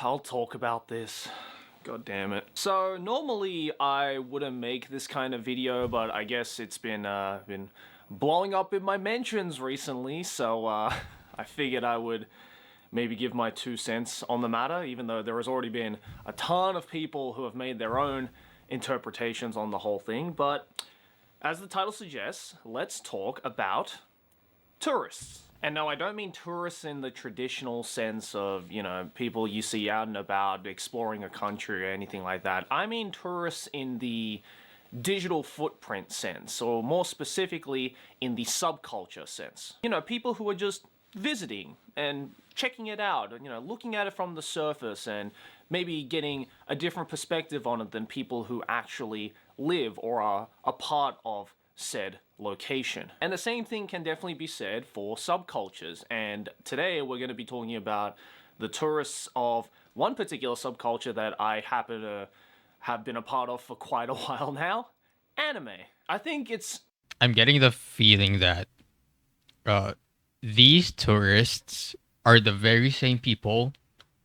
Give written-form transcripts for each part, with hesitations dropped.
I'll talk about this. God damn it. So normally I wouldn't make this kind of video, but I guess it's been blowing up in my mentions recently, so I figured I would maybe give my 2 cents on the matter, even though there has already been a ton of people who have made their own interpretations on the whole thing. But as the title suggests, let's talk about tourists. And no, I don't mean tourists in the traditional sense of, people you see out and about exploring a country or anything like that. I mean tourists in the digital footprint sense, or more specifically, in the subculture sense. People who are just visiting and checking it out, looking at it from the surface and maybe getting a different perspective on it than people who actually live or are a part of said location. And the same thing can definitely be said for subcultures. And today we're going to be talking about the tourists of one particular subculture that I happen to have been a part of for quite a while now: anime. I think it's... I'm getting the feeling that these tourists are the very same people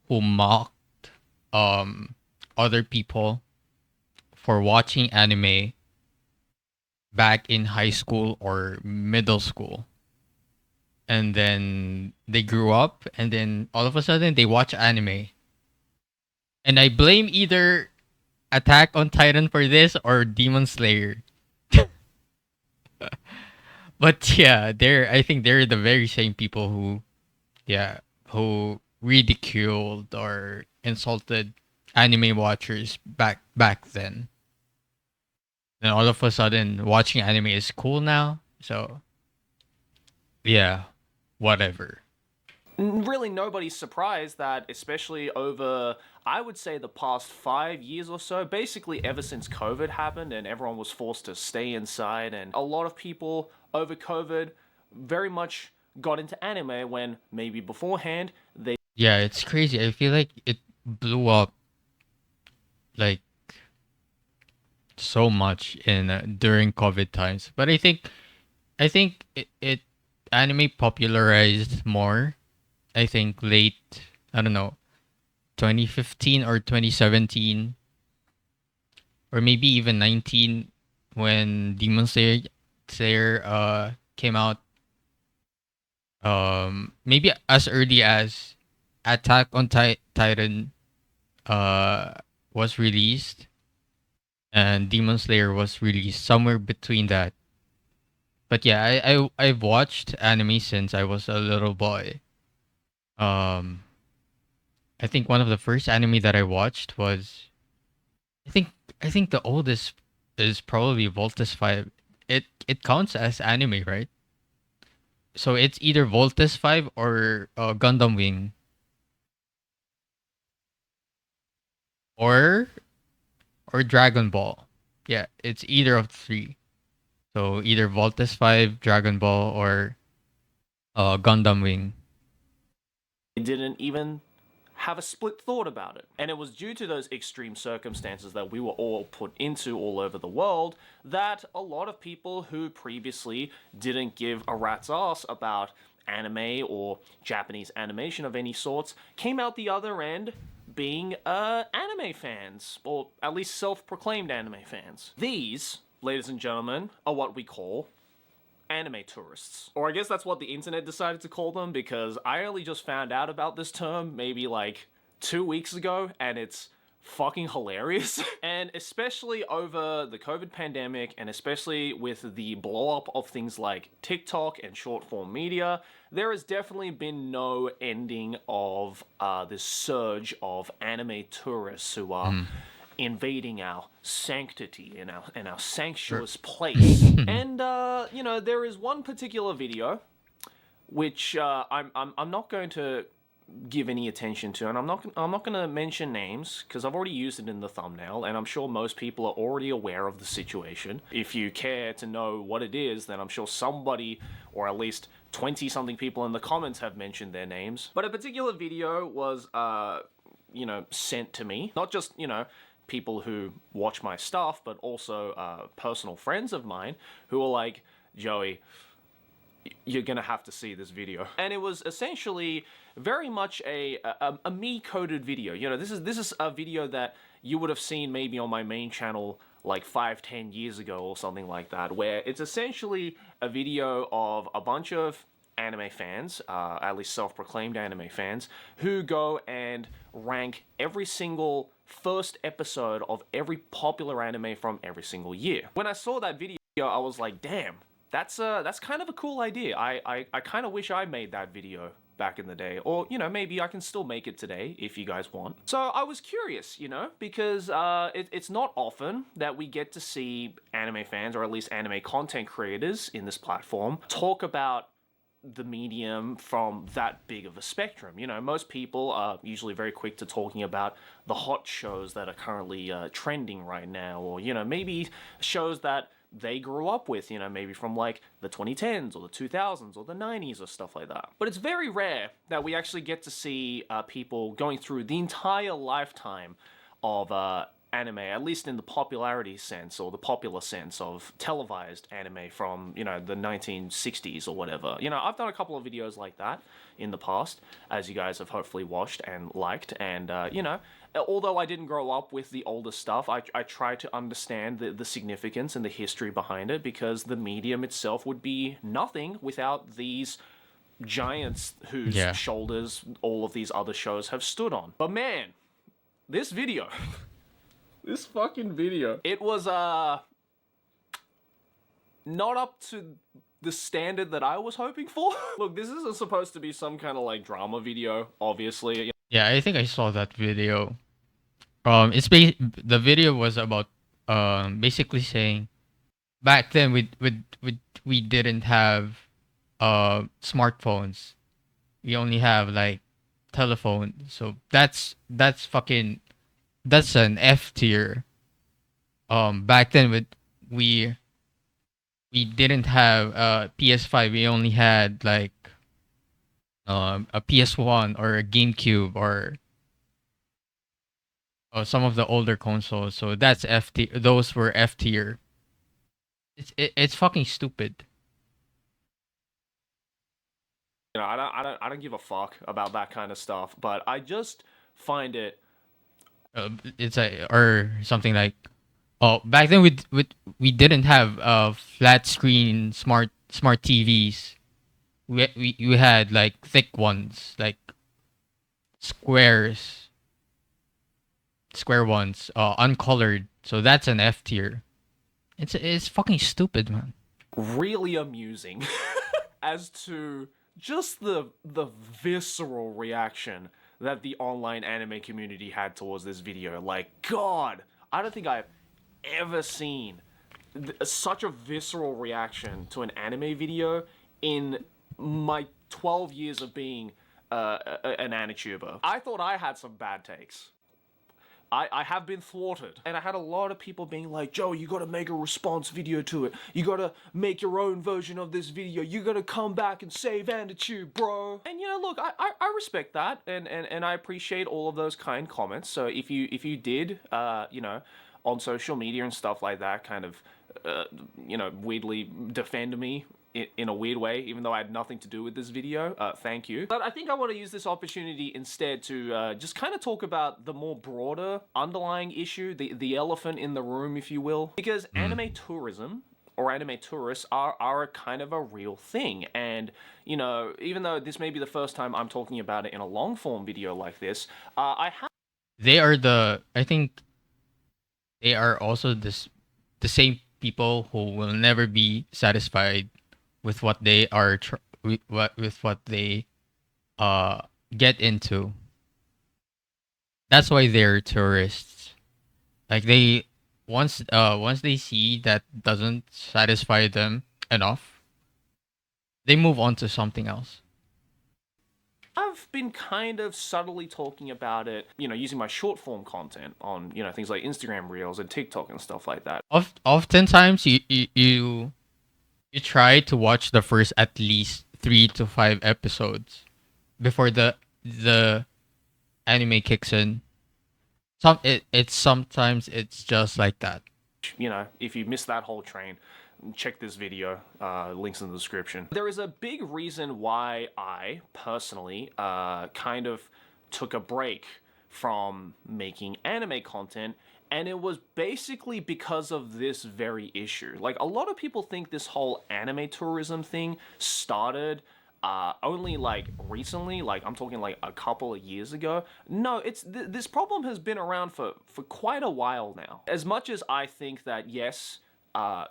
who mocked other people for watching anime back in high school or middle school. And then they grew up, and then all of a sudden they watch anime. And I blame either Attack on Titan for this or Demon Slayer. But yeah, I think they're the very same people who ridiculed or insulted anime watchers back then. And all of a sudden watching anime is cool now. So yeah, whatever. Really nobody's surprised that, especially over, I would say, the past 5 years or so, basically ever since COVID happened and everyone was forced to stay inside, and a lot of people over COVID very much got into anime when maybe beforehand they... Yeah, it's crazy. I feel like it blew up like so much in during COVID times. But I think it anime popularized more. I think late, I don't know, 2015 or 2017, or maybe even 19, when Demon Slayer came out. Maybe as early as Attack on Titan was released, and Demon Slayer was released somewhere between that. But yeah, I've watched anime since I was a little boy. Um, I think one of the first anime that I watched was, I think I think the oldest is probably Voltes 5. It counts as anime, right? So it's either Voltes 5 or Gundam Wing, or Dragon Ball. Yeah, it's either of the three. So either Voltes 5, Dragon Ball, or Gundam Wing. didn't even have a split thought about it. And it was due to those extreme circumstances that we were all put into all over the world that a lot of people who previously didn't give a rat's ass about anime or Japanese animation of any sorts came out the other end being anime fans, or at least self-proclaimed anime fans. These, ladies and gentlemen, are what we call anime tourists. Or I guess that's what the internet decided to call them, because I only just found out about this term maybe like 2 weeks ago, and it's fucking hilarious. And especially over the COVID pandemic, and especially with the blow up of things like TikTok and short form media, there has definitely been no ending of this surge of anime tourists who are invading our sanctity and our sanctuous place. And there is one particular video which I'm not going to give any attention to, and I'm not going to mention names because I've already used it in the thumbnail, and I'm sure most people are already aware of the situation. If you care to know what it is, then I'm sure somebody, or at least 20-something people in the comments, have mentioned their names. But a particular video was sent to me, not just people who watch my stuff, but also personal friends of mine who are like, Joey, you're gonna have to see this video. And it was essentially very much a me-coded video. You know, this is a video that you would have seen maybe on my main channel like 5-10 years ago or something like that, where it's essentially a video of a bunch of anime fans, at least self-proclaimed anime fans, who go and rank every single first episode of every popular anime from every single year. When I saw that video, I was like, damn, that's kind of a cool idea. I kind of wish I made that video back in the day, or you know, maybe I can still make it today if you guys want. So I was curious, you know, because it's not often that we get to see anime fans, or at least anime content creators in this platform, talk about the medium from that big of a spectrum. You know, most people are usually very quick to talking about the hot shows that are currently trending right now, or you know, maybe shows that they grew up with, you know, maybe from like the 2010s or the 2000s or the 90s or stuff like that. But it's very rare that we actually get to see people going through the entire lifetime of anime, at least in the popularity sense or the popular sense of televised anime from, you know, the 1960s or whatever. You know, I've done a couple of videos like that in the past, as you guys have hopefully watched and liked, and you know, although I didn't grow up with the older stuff, I try to understand the significance and the history behind it, because the medium itself would be nothing without these giants whose shoulders all of these other shows have stood on. But man, this video, this fucking video, it was not up to the standard that I was hoping for. Look, this isn't supposed to be some kind of like drama video, obviously. Yeah, I think I saw that video. The video was about basically saying back then we didn't have smartphones. We only have like telephone. So that's fucking, that's an F tier. Back then we didn't have PS5. We only had like a PS1 or a GameCube or some of the older consoles. So that's F tier. Those were F tier. It's fucking stupid. You know, I don't give a fuck about that kind of stuff, but I just find it. It's a, or something like, oh, back then we didn't have flat screen smart TVs. We had like thick ones, like square ones, uncolored. So that's an F tier. It's fucking stupid, man. Really amusing as to just the visceral reaction that the online anime community had towards this video. Like, God, I don't think I've ever seen such a visceral reaction to an anime video in my 12 years of being an anituber. I thought I had some bad takes. I have been thwarted. And I had a lot of people being like, Joe, you gotta make a response video to it. You gotta make your own version of this video. You gotta come back and save Anitube, bro. And you know, look, I respect that, and I appreciate all of those kind comments. So if you did, you know, on social media and stuff like that, kind of, you know, weirdly defend me in a weird way, even though I had nothing to do with this video, thank you. But I think I want to use this opportunity instead to just kind of talk about the more broader underlying issue, the elephant in the room, if you will. Because anime tourism, or anime tourists, are a kind of a real thing. And, you know, even though this may be the first time I'm talking about it in a long form video like this, I think they are also the same people who will never be satisfied with what they are with what they get into. That's why they're tourists. Like they once they see that doesn't satisfy them enough, they move on to something else. I've been kind of subtly talking about it, you know, using my short form content on, you know, things like Instagram Reels and TikTok and stuff like that. Oftentimes you try to watch the first at least 3 to 5 episodes before the anime kicks in. Sometimes it's just like that. You know, if you miss that whole train, check this video, links in the description. There is a big reason why I personally kind of took a break from making anime content, and it was basically because of this very issue. Like, a lot of people think this whole anime tourism thing started only like recently, like I'm talking like a couple of years ago. No, this problem has been around for quite a while now. As much as I think that yes,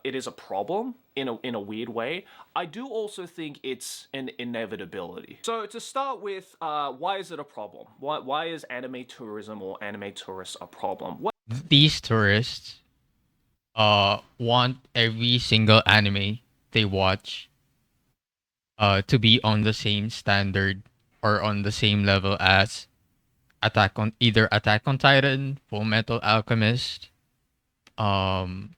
it is a problem in a weird way, I do also think it's an inevitability. So to start with, why is it a problem? Why is anime tourism or anime tourists a problem? These tourists want every single anime they watch to be on the same standard or on the same level as Attack on Titan, Full Metal Alchemist. Um,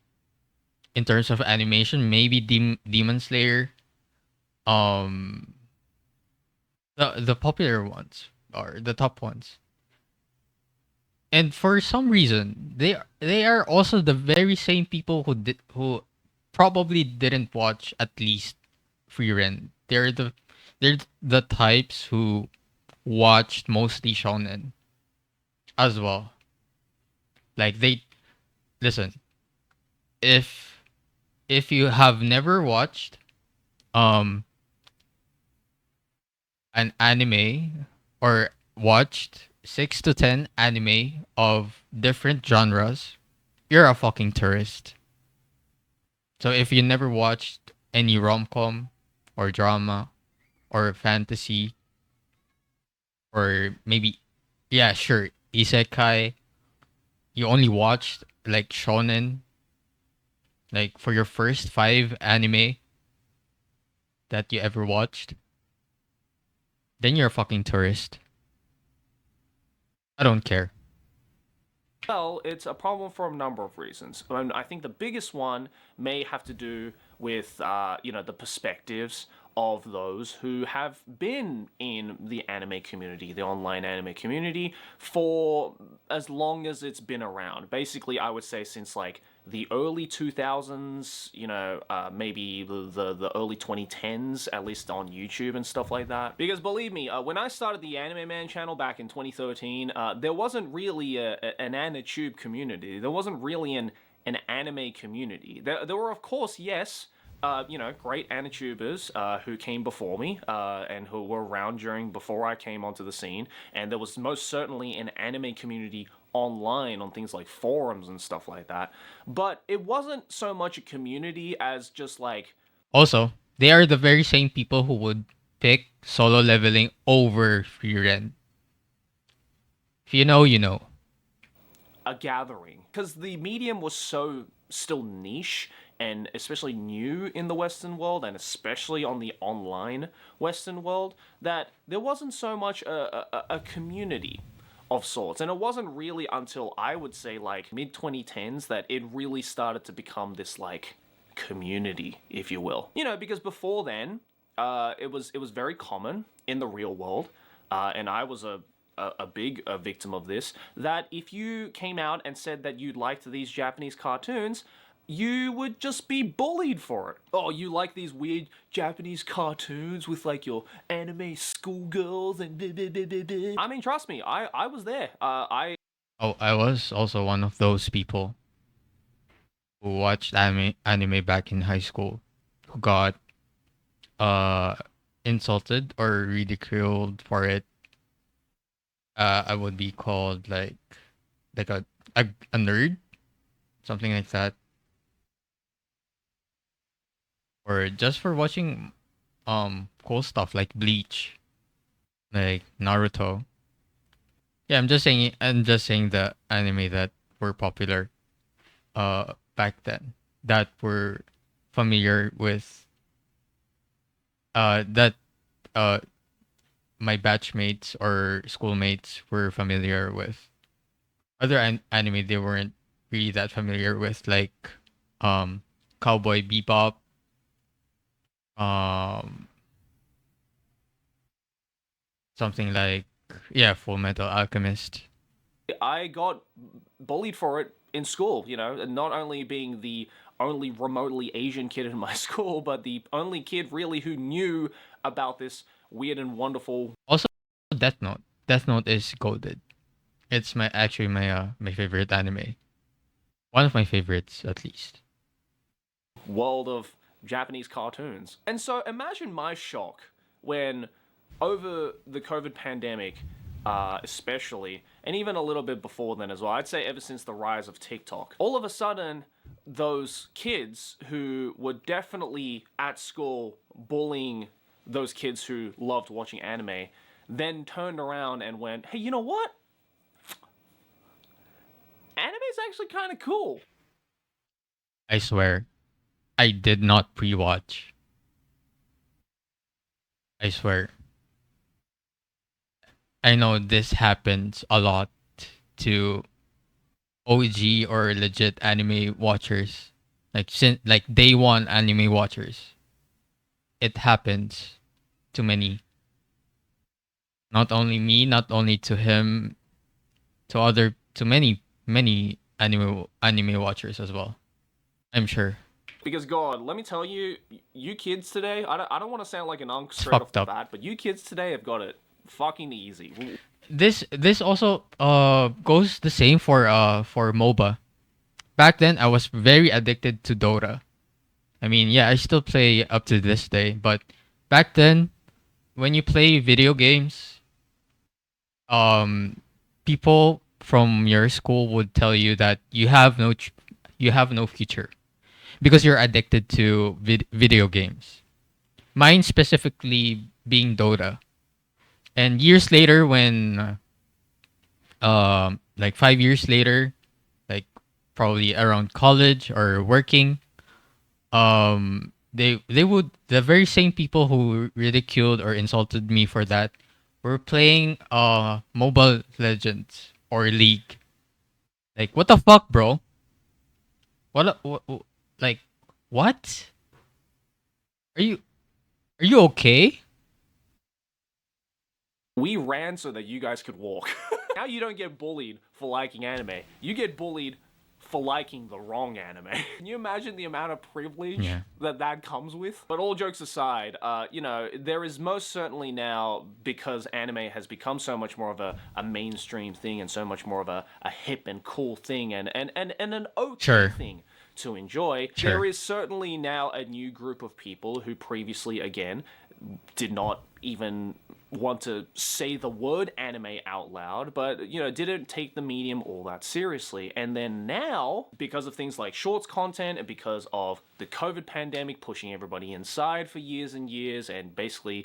in terms of animation, maybe Demon Slayer. Um, the popular ones or the top ones. And for some reason, they are also the very same people who probably didn't watch at least Frieren. They're the types who watched mostly shonen as well. Like they listen, if you have never watched um an anime or watched 6 to 10 anime of different genres, you're a fucking tourist. So if you never watched any rom-com or drama or fantasy or maybe yeah, sure, isekai, you only watched like shonen like for your first 5 anime that you ever watched, then you're a fucking tourist. I don't care. Well, it's a problem for a number of reasons. I think the biggest one may have to do with, the perspectives of those who have been in the anime community, the online anime community, for as long as it's been around. Basically, I would say since like the early 2000s, maybe the early 2010s, at least on YouTube and stuff like that. Because believe me, when I started the Anime Man channel back in 2013, there wasn't really an AniTube community. There wasn't really an anime community. There were, of course, yes, great AniTubers who came before me and who were around before I came onto the scene. And there was most certainly an anime community online on things like forums and stuff like that. But it wasn't so much a community as just like Also, they are the very same people who would pick solo leveling over free rent. If you know, you know. a gathering. Because the medium was so still niche and especially new in the Western world, and especially on the online Western world, that there wasn't so much a community of sorts. And it wasn't really until I would say like mid 2010s that it really started to become this like community, if you will. Because before then, it was very common in the real world, and I was a big victim of this, that if you came out and said that you liked these Japanese cartoons, you would just be bullied for it. Oh, you like these weird Japanese cartoons with like your anime schoolgirls and blah, blah, blah, blah, blah. I mean, trust me, I was there. Oh, I was also one of those people who watched anime back in high school who got uh insulted or ridiculed for it. I would be called like a nerd, something like that, or just for watching cool stuff like Bleach, like Naruto. Yeah, I'm just saying the anime that were popular back then, that were familiar with that uh my batchmates or schoolmates were familiar with. Other anime they weren't really that familiar with, like um Cowboy Bebop, um something like, yeah, Full Metal Alchemist. I got bullied for it in school, and not only being the only remotely Asian kid in my school, but the only kid really who knew about this weird and wonderful Also, Death Note. Death Note is goated. It's my favorite anime. One of my favorites, at least. world of Japanese cartoons. And so imagine my shock when, over the COVID pandemic, especially, and even a little bit before then as well, I'd say ever since the rise of TikTok, all of a sudden, those kids who were definitely at school bullying those kids who loved watching anime then turned around and went, hey, you know what? Anime's actually kind of cool. I swear, I did not pre-watch. I swear. I know this happens a lot to OG or legit anime watchers, like day one anime watchers. It happens to many. Not only me, not only to him, to many anime watchers as well. I'm sure. Because God, let me tell you, you kids today, I don't want to sound like an unk It's straight off fucked the up. bat, but you kids today have got it fucking easy. This also goes the same for MOBA. Back then I was very addicted to Dota. I mean, yeah, I still play up to this day, but back then when you play video games, um people from your school would tell you that you have no future because you're addicted to video games. Mine specifically being Dota. And years later when like 5 years later, like probably around college or working, they would the very same people who ridiculed or insulted me for that were playing Mobile Legends or League. Like what the fuck, bro? What like what? Are you are you okay? We ran so that you guys could walk. Now you don't get bullied for liking anime. You get bullied for liking the wrong anime. Can you imagine the amount of privilege Yeah. that comes with? But all jokes aside, there is most certainly now, because anime has become so much more of a mainstream thing and so much more of a hip and cool thing and an okay Sure. thing to enjoy. Sure. There is certainly now a new group of people who previously, again, did not even want to say the word anime out loud, but didn't take the medium all that seriously. And then now, because of things like shorts content and because of the COVID pandemic pushing everybody inside for years and years, and basically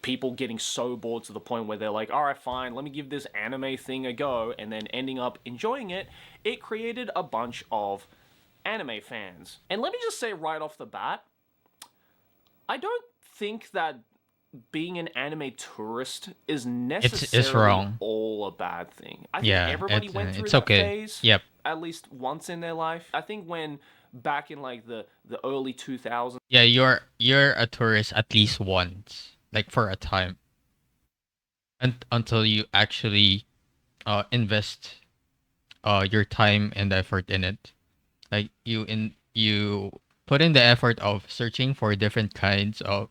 people getting so bored to the point where they're like, all right, fine, let me give this anime thing a go, and then ending up enjoying it, it created a bunch of anime fans. And let me just say right off the bat, I don't think that being an anime tourist is necessarily wrong. all a bad thing. I think Yeah, everybody went through it's that okay. phase Yep. at least once in their life. I think when back in like the early 2000s, Yeah, you're a tourist at least once, like for a time, until you actually invest your time and effort in it. Like you put in the effort of searching for different kinds of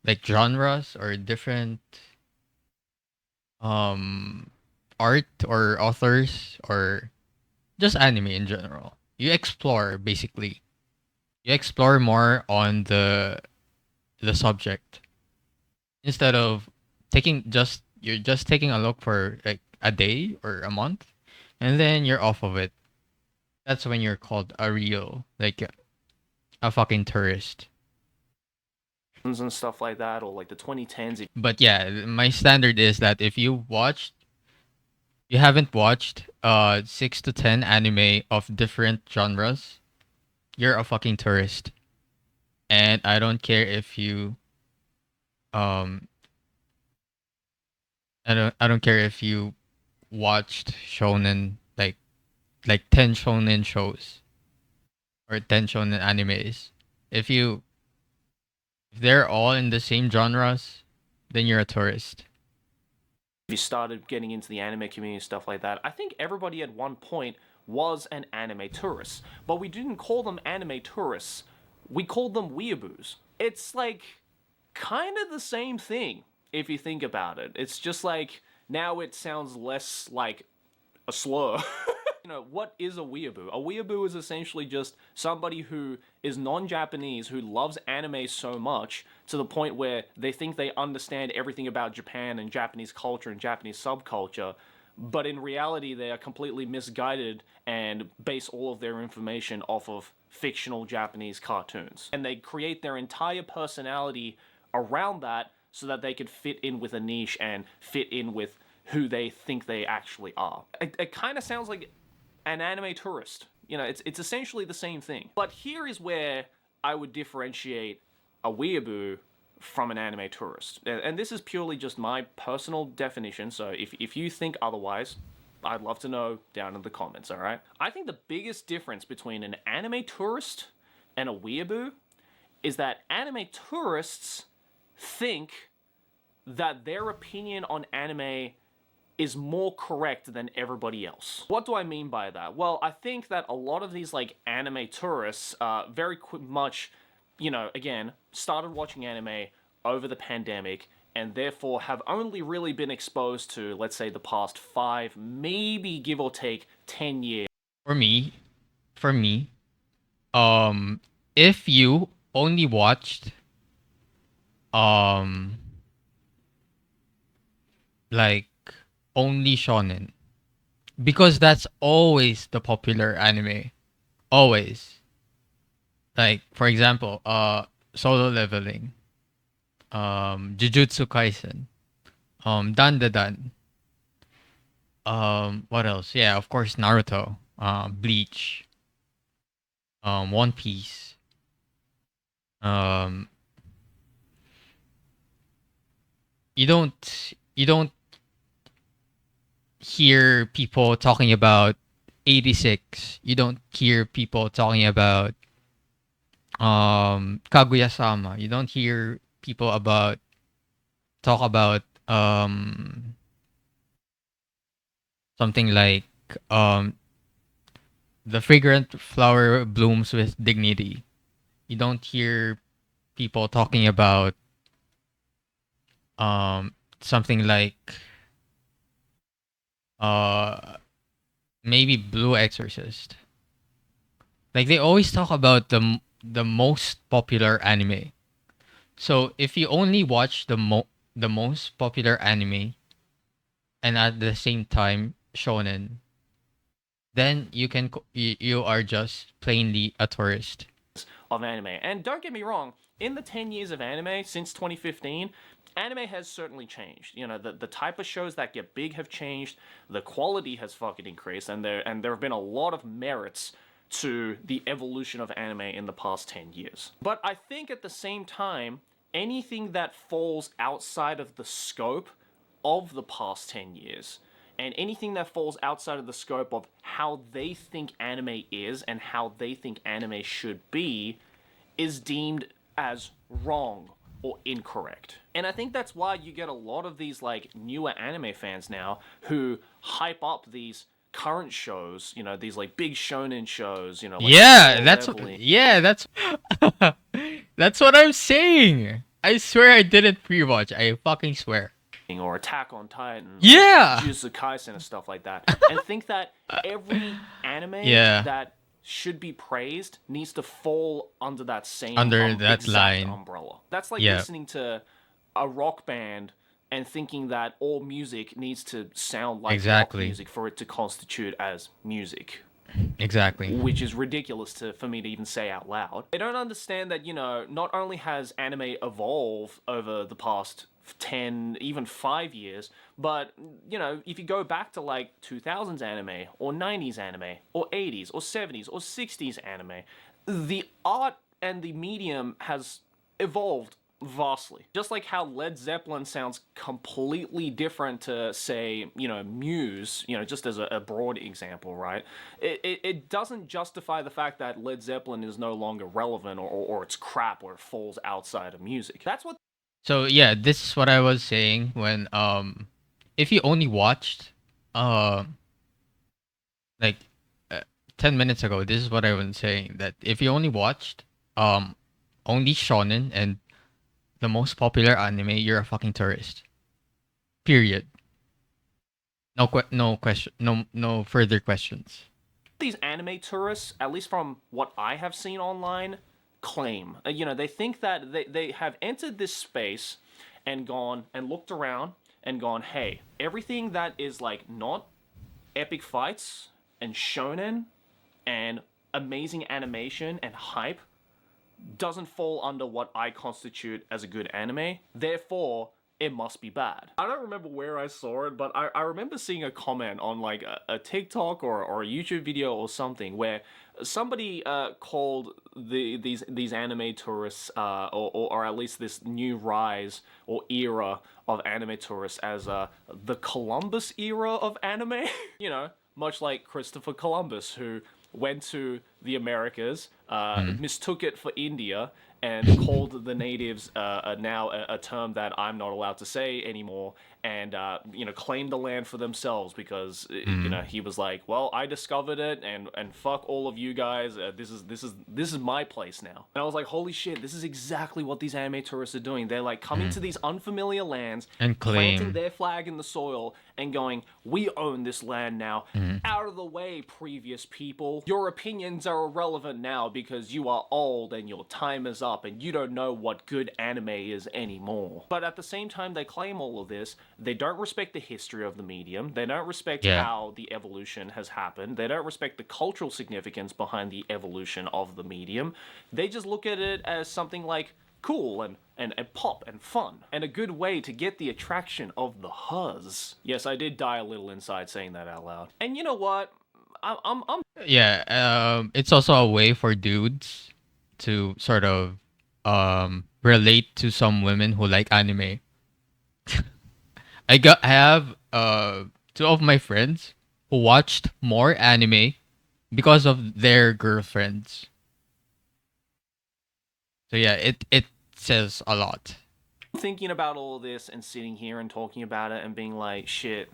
like genres or different um art or authors or just anime in general. You explore basically. You explore more on the subject instead of you're just taking a look for like a day or a month and then you're off of it. That's when you're called a real like a fucking tourist. and stuff like that, or like the 2010s, But yeah, my standard is that if you haven't watched 6 to 10 anime of different genres, you're a fucking tourist. And I don't care if you um I don't care if you watched shonen like 10 shonen shows or 10 shonen animes. If they're all in the same genres, then you're a tourist. if you started getting into the anime community and stuff like that, I think everybody at one point was an anime tourist. But we didn't call them anime tourists, we called them weeaboos. It's like kind of the same thing if you think about it. It's just like now it sounds less like a slur. What is a weeaboo? A weeaboo is essentially just somebody who is non-Japanese who loves anime so much to the point where they think they understand everything about Japan and Japanese culture and Japanese subculture, but in reality they are completely misguided and base all of their information off of fictional Japanese cartoons. And they create their entire personality around that so that they could fit in with a niche and fit in with who they think they actually are. It kind of sounds like an anime tourist. It's essentially the same thing. But here is where I would differentiate a weeaboo from an anime tourist. And this is purely just my personal definition, so if you think otherwise, I'd love to know down in the comments, alright? I think the biggest difference between an anime tourist and a weeaboo is that anime tourists think that their opinion on anime is more correct than everybody else. What do I mean by that? Well, I think that a lot of these like anime tourists very much, again, started watching anime over the pandemic and therefore have only really been exposed to, let's say, the past 5, maybe give or take 10 years. For me, if you only watched like only shonen, because that's always the popular anime, always. Like for example, Solo Leveling, Jujutsu Kaisen, Dan. What else? Yeah, of course Naruto, Bleach, One Piece. You don't hear people talking about 86. You don't hear people talking about Kaguya-sama. You don't hear people talk about something like the fragrant flower blooms with dignity. You don't hear people talking about something like maybe Blue Exorcist. Like they always talk about the most popular anime. So if you only watch the most popular anime and at the same time shonen, then you are just plainly a tourist of anime. And don't get me wrong, in the 10 years of anime since 2015, anime has certainly changed. The type of shows that get big have changed, the quality has fucking increased, and there have been a lot of merits to the evolution of anime in the past 10 years. But I think at the same time, anything that falls outside of the scope of the past 10 years, and anything that falls outside of the scope of how they think anime is and how they think anime should be, is deemed as wrong or incorrect. And I think that's why you get a lot of these like newer anime fans now who hype up these current shows, these like big shonen shows, like that's that's what I'm saying. I swear I didn't pre-watch. I fucking swear. Or Attack on Titan, yeah, Jujutsu Kaisen and stuff like that, and think that every anime that should be praised needs to fall under that same that line umbrella. That's like listening to a rock band and thinking that all music needs to sound like rock music for it to constitute as music. Exactly. Which is ridiculous for me to even say out loud. They don't understand that, not only has anime evolved over the past 10, even 5 years, but, if you go back to like 2000s anime, or 90s anime, or 80s, or 70s, or 60s anime, the art and the medium has evolved vastly. Just like how Led Zeppelin sounds completely different to, say, Muse, just as a broad example, right? It doesn't justify the fact that Led Zeppelin is no longer relevant or it's crap or it falls outside of music. That's what... So yeah, this is what I was saying when if you only watched like 10 minutes ago, this is what I was saying, that if you only watched only shonen and the most popular anime, you're a fucking tourist. Period. No question. No further questions. These anime tourists, at least from what I have seen online, claim. They think that they have entered this space and gone and looked around and gone, hey, everything that is like not epic fights and shonen and amazing animation and hype doesn't fall under what I constitute as a good anime. Therefore, it must be bad. I don't remember where I saw it, but I remember seeing a comment on like a TikTok or a YouTube video or something where somebody called these anime tourists or at least this new rise or era of anime tourists as the Columbus era of anime. Much like Christopher Columbus, who went to the Americas, mistook it for India, and called the natives now a term that I'm not allowed to say anymore, and claimed the land for themselves because he was like, well, I discovered it, and fuck all of you guys. This is my place now. And I was like, holy shit, this is exactly what these anime tourists are doing. They're like coming to these unfamiliar lands And planting claim. their flag in the soil and going, we own this land now. Out of the way, previous people. Your opinions are irrelevant now because you are old and your time is up and you don't know what good anime is anymore. But at the same time they claim all of this, they don't respect the history of the medium. They don't respect Yeah. how the evolution has happened. They don't respect the cultural significance behind the evolution of the medium. They just look at it as something like cool and pop and fun, and a good way to get the attraction of the huzz. Yes, I did die a little inside saying that out loud. And you know what? I'm Yeah. It's also a way for dudes to sort of relate to some women who like anime. I have two of my friends who watched more anime because of their girlfriends. So yeah, it says a lot. thinking about all of this and sitting here and talking about it and being like, shit.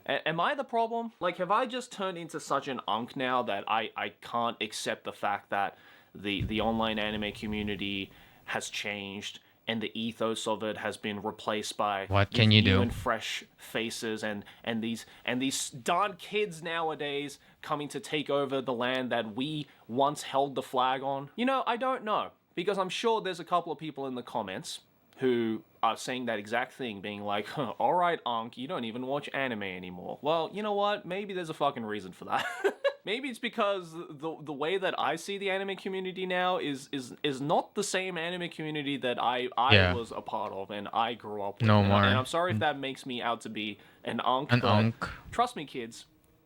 Am I the problem? Like, have I just turned into such an unk now that I can't accept the fact that the online anime community has changed and the ethos of it has been replaced by What can you new do? and fresh faces and these darn kids nowadays coming to take over the land that we once held the flag on? I don't know, because I'm sure there's a couple of people in the comments who are saying that exact thing, being like, huh, all right, Ankh, you don't even watch anime anymore. Well, you know what? Maybe there's a fucking reason for that. Maybe it's because the way that I see the anime community now is not the same anime community that I Yeah. was a part of and I grew up with. No And more. I'm sorry if that makes me out to be an Ankh, An but unk. trust me, kids,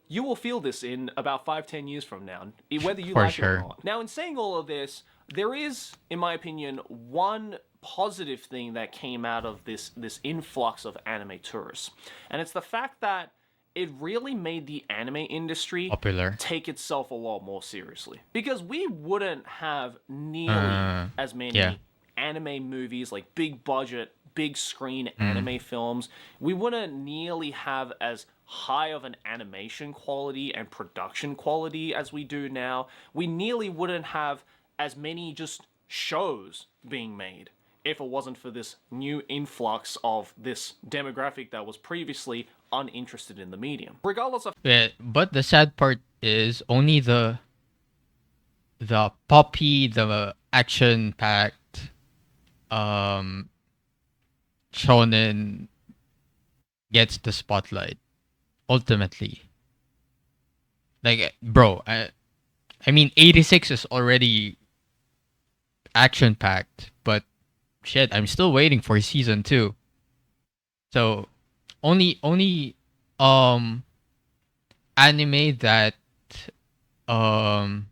you will feel this in about 5-10 years from now, whether you For like it sure. or not. Now, in saying all of this, there is, in my opinion, one positive thing that came out of this influx of anime tourists, and it's the fact that it really made the anime industry Popular. take itself a lot more seriously, because we wouldn't have nearly as many yeah. anime movies, like big budget, big screen anime films. We wouldn't nearly have as high of an animation quality and production quality as we do now. We nearly wouldn't have as many just shows being made if it wasn't for this new influx of this demographic that was previously uninterested in the medium. Regardless of Yeah, but the sad part is only the poppy, the action packed shonen gets the spotlight ultimately. Like, bro, I mean 86 is already action packed, but shit, I'm still waiting for season 2. So only anime that um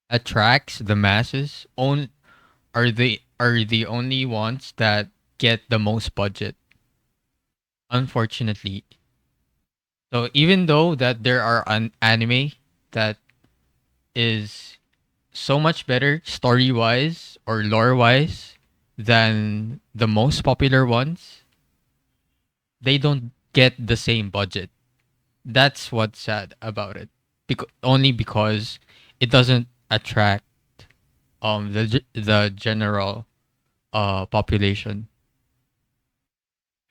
attracts the masses are the only ones that get the most budget, unfortunately. So even though that there are an anime that is so much better story wise or lore wise than the most popular ones, they don't get the same budget. That's what's sad about it. only because it doesn't attract the general population.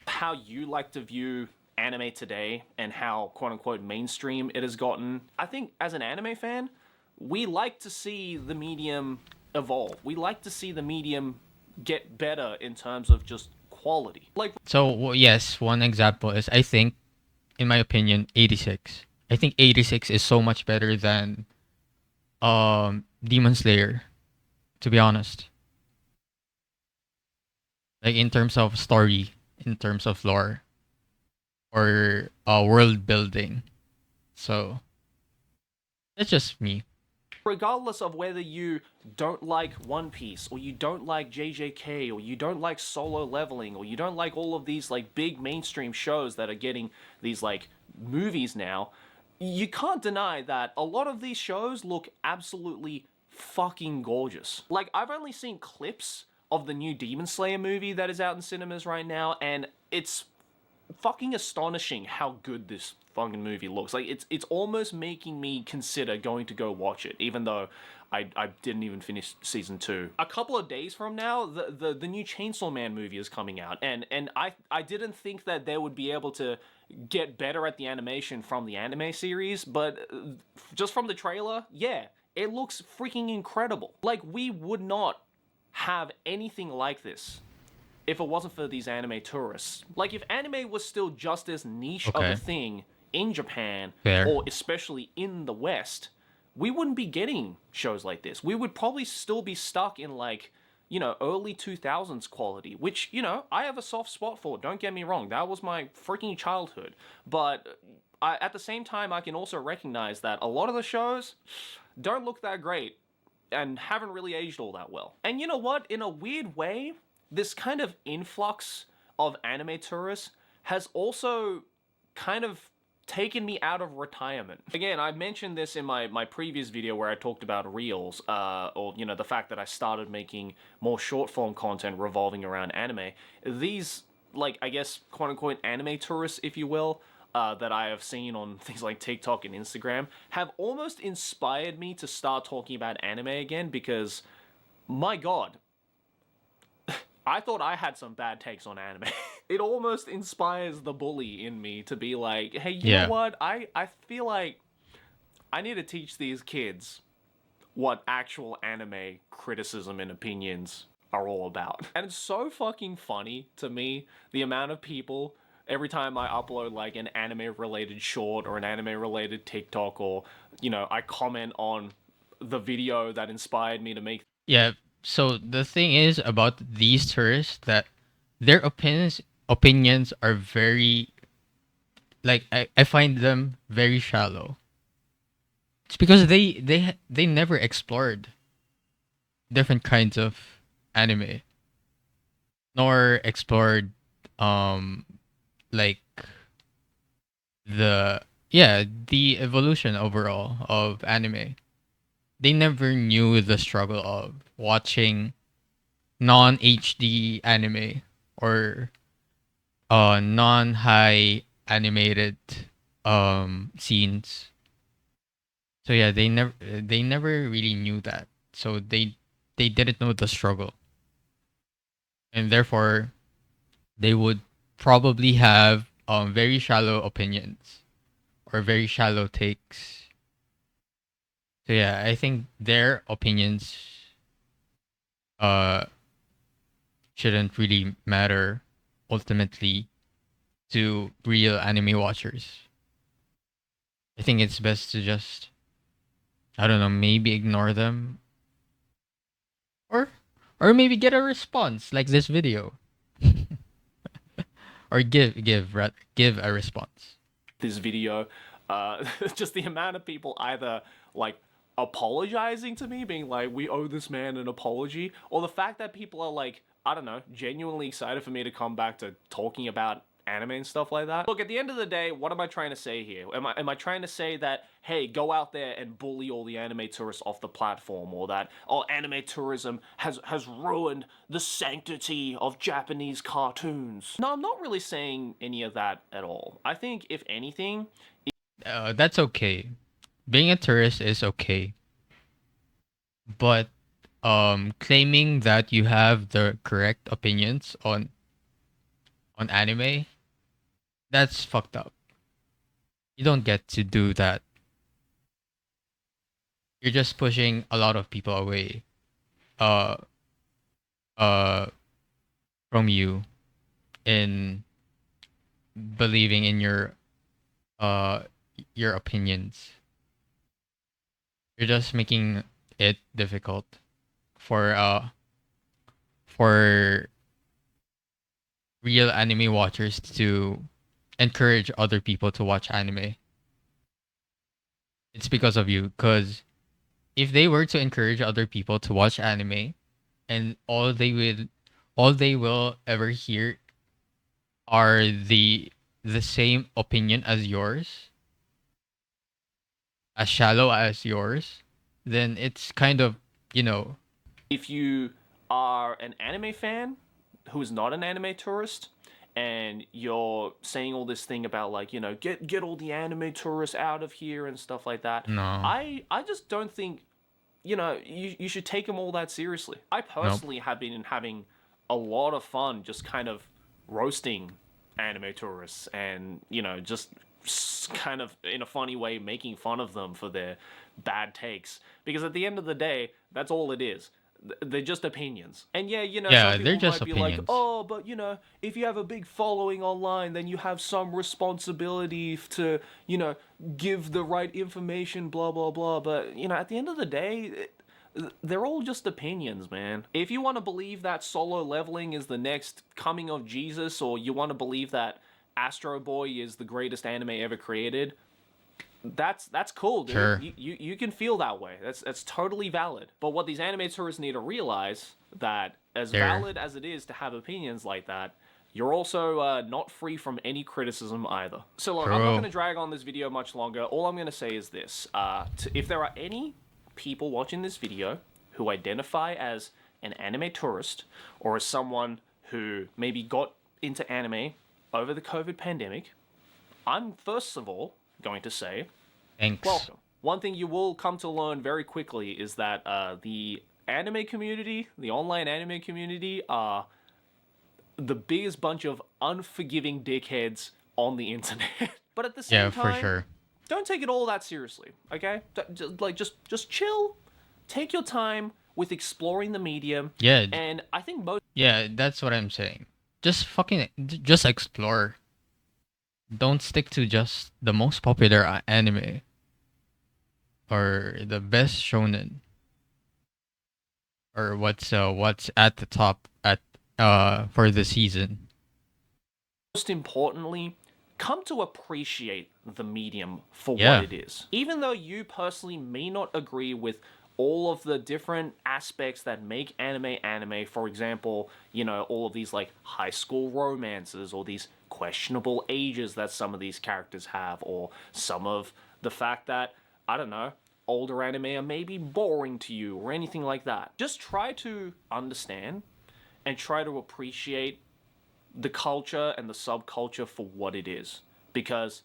How you like to view anime today and how quote unquote mainstream it has gotten. I think as an anime fan, we like to see the medium evolve. We like to see the medium get better in terms of just quality. Like, So yes, one example is, I think, in my opinion, 86. I think 86 is so much better than Demon Slayer, to be honest. Like in terms of story, in terms of lore, or world building. So that's just me. regardless of whether you don't like One Piece or you don't like JJK or you don't like Solo Leveling or you don't like all of these like big mainstream shows that are getting these like movies now, you can't deny that a lot of these shows look absolutely fucking gorgeous. Like, I've only seen clips of the new Demon Slayer movie that is out in cinemas right now, and it's fucking astonishing how good this fucking movie looks. Like, it's almost making me consider going to go watch it, even though I didn't even finish season 2. A couple of days from now, the new Chainsaw Man movie is coming out, and I didn't think that they would be able to get better at the animation from the anime series, but just from the trailer, yeah, it looks freaking incredible. Like, we would not have anything like this if it wasn't for these anime tourists. Like, if anime was still just as niche of a Okay, thing in Japan, fair. or especially in the West, we wouldn't be getting shows like this. We would probably still be stuck in, like, you know, early 2000s quality, which, you know, I have a soft spot for. Don't get me wrong. That was my freaking childhood. But at the same time, I can also recognize that a lot of the shows don't look that great and haven't really aged all that well. And you know what? In a weird way, this kind of influx of anime tourists has also kind of taken me out of retirement. Again, I mentioned this in my previous video where I talked about reels, or, you know, the fact that I started making more short form content revolving around anime. These, like, I guess, quote unquote anime tourists, if you will, that I have seen on things like TikTok and Instagram have almost inspired me to start talking about anime again, because, my god, I thought I had some bad takes on anime. It almost inspires the bully in me to be like, hey, you know Yeah. what? I feel like I need to teach these kids what actual anime criticism and opinions are all about. And it's so fucking funny to me, the amount of people, every time I upload like an anime related short or an anime related TikTok, or, you know, I comment on the video that inspired me to make. Yeah. So the thing is about these tourists, that their opinions are very, like, I find them very shallow. It's because they never explored different kinds of anime, nor explored um like the the evolution overall of anime. They never knew the struggle of watching non HD anime, or non high animated scenes. So yeah, they never really knew that. So they didn't know the struggle. And therefore they would probably have very shallow opinions, or very shallow takes. So yeah, I think their opinions uh shouldn't really matter ultimately to real anime watchers. I think it's best to just, I don't know, maybe ignore them, or maybe get a response like this video, or give a response. This video, just the amount of people either like apologizing to me, being like, we owe this man an apology, or the fact that people are like, I don't know, genuinely excited for me to come back to talking about anime and stuff like that. Look, at the end of the day, what am I trying to say here? Am I trying to say that, hey, go out there and bully all the anime tourists off the platform, or that, oh, anime tourism has ruined the sanctity of Japanese cartoons? No, I'm not really saying any of that at all. I think, if anything, That's okay. being a tourist is okay, but claiming that you have the correct opinions on anime, that's fucked up. You don't get to do that. You're just pushing a lot of people away uh uh from you in believing in uh your opinions. You're just making it difficult for real anime watchers to encourage other people to watch anime. It's because of you. Because if they were to encourage other people to watch anime, and all they will ever hear are the same opinion as yours, as shallow as yours, then it's kind of, you know, If you are an anime fan who is not an anime tourist, and you're saying all this thing about, like, get all the anime tourists out of here and stuff like that, no, I just don't think, you should take them all that seriously. I nope. personally have been having a lot of fun just kind of roasting anime tourists, and just kind of in a funny way making fun of them for their bad takes, because at the end of the day, that's all it is. They're just opinions. And yeah, some Yeah, they're people just might be like, opinions. oh, but if you have a big following online, then you have some responsibility to, give the right information, blah, blah, blah. But, at the end of the day, they're all just opinions, man. If you want to believe that Solo Leveling is the next coming of Jesus, or you want to believe that Astro Boy is the greatest anime ever created, that's cool, dude. Sure. You can feel that way. That's totally valid. But what these anime tourists need to realize, that as There. valid as it is to have opinions like that, you're also not free from any criticism either. So look, I'm not going True. to drag on this video much longer. All I'm going to say is this: if there are any people watching this video who identify as an anime tourist, or as someone who maybe got into anime over the COVID pandemic, I'm first of all going to say Thanks. welcome. One thing you will come to learn very quickly is that the anime community, the online anime community, are the biggest bunch of unforgiving dickheads on the internet. But at the Yeah, same for time, sure. don't take it all that seriously, okay? Just chill. Take your time with exploring the medium, Yeah, and I think most yeah, that's what I'm saying. Just just explore. Don't stick to just the most popular anime or the best shonen or what's at the top at for the season. most importantly, come to appreciate the medium for what Yeah. it is. Even though you personally may not agree with all of the different aspects that make anime, for example, all of these like high school romances, or these questionable ages that some of these characters have, or some of the fact that, I don't know, older anime are maybe boring to you, or anything like that. Just try to understand and try to appreciate the culture and the subculture for what it is. Because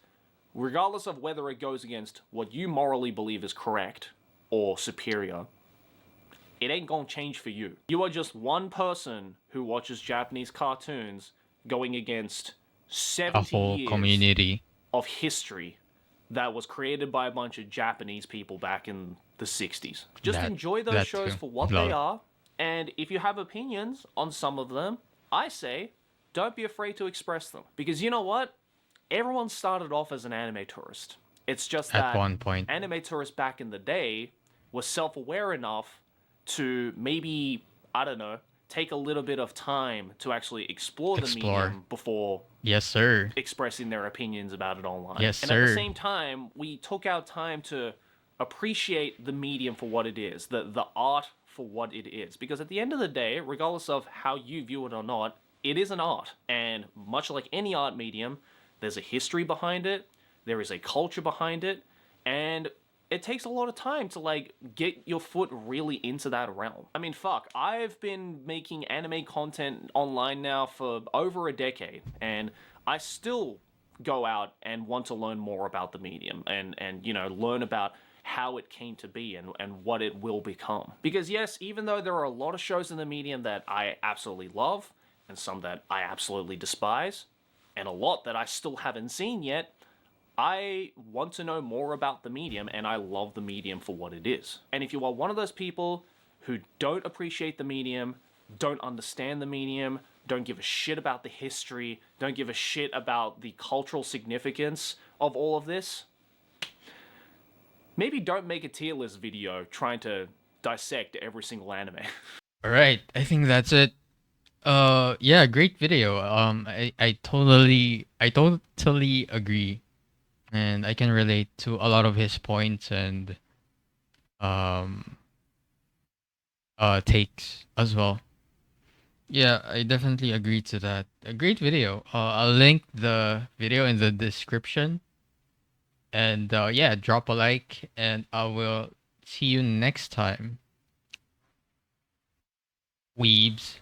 regardless of whether it goes against what you morally believe is correct or superior, it ain't gonna change for you. You are just one person who watches Japanese cartoons going against A 70 whole years community. of history that was created by a bunch of Japanese people back in the 60s. Just That enjoy those that shows too. for what they Lol. are, and if you have opinions on some of them, I say don't be afraid to express them. Because you know what? Everyone started off as an anime tourist. It's just At that one point. anime tourists back in the day were self aware enough to maybe, I don't know, take a little bit of time to actually explore the Explore. medium before Yes, sir. expressing their opinions about it online. Yes, And at the sir. same time, we took our time to appreciate the medium for what it is, the art for what it is. Because at the end of the day, regardless of how you view it or not, it is an art. And much like any art medium, there's a history behind it, there is a culture behind it, and it takes a lot of time to like get your foot really into that realm. I mean, fuck, I've been making anime content online now for over a decade, and I still go out and want to learn more about the medium, and learn about how it came to be and what it will become. Because yes, even though there are a lot of shows in the medium that I absolutely love, and some that I absolutely despise, and a lot that I still haven't seen yet, I want to know more about the medium, and I love the medium for what it is. And if you are one of those people who don't appreciate the medium, don't understand the medium, don't give a shit about the history, don't give a shit about the cultural significance of all of this, maybe don't make a tier list video trying to dissect every single anime. All right, I think that's it. Yeah, great video. I totally agree, and I can relate to a lot of his points and um takes as well. Yeah, I definitely agree to that. A great video. I'll link the video in the description, and yeah, drop a like, and I will see you next time, weebs.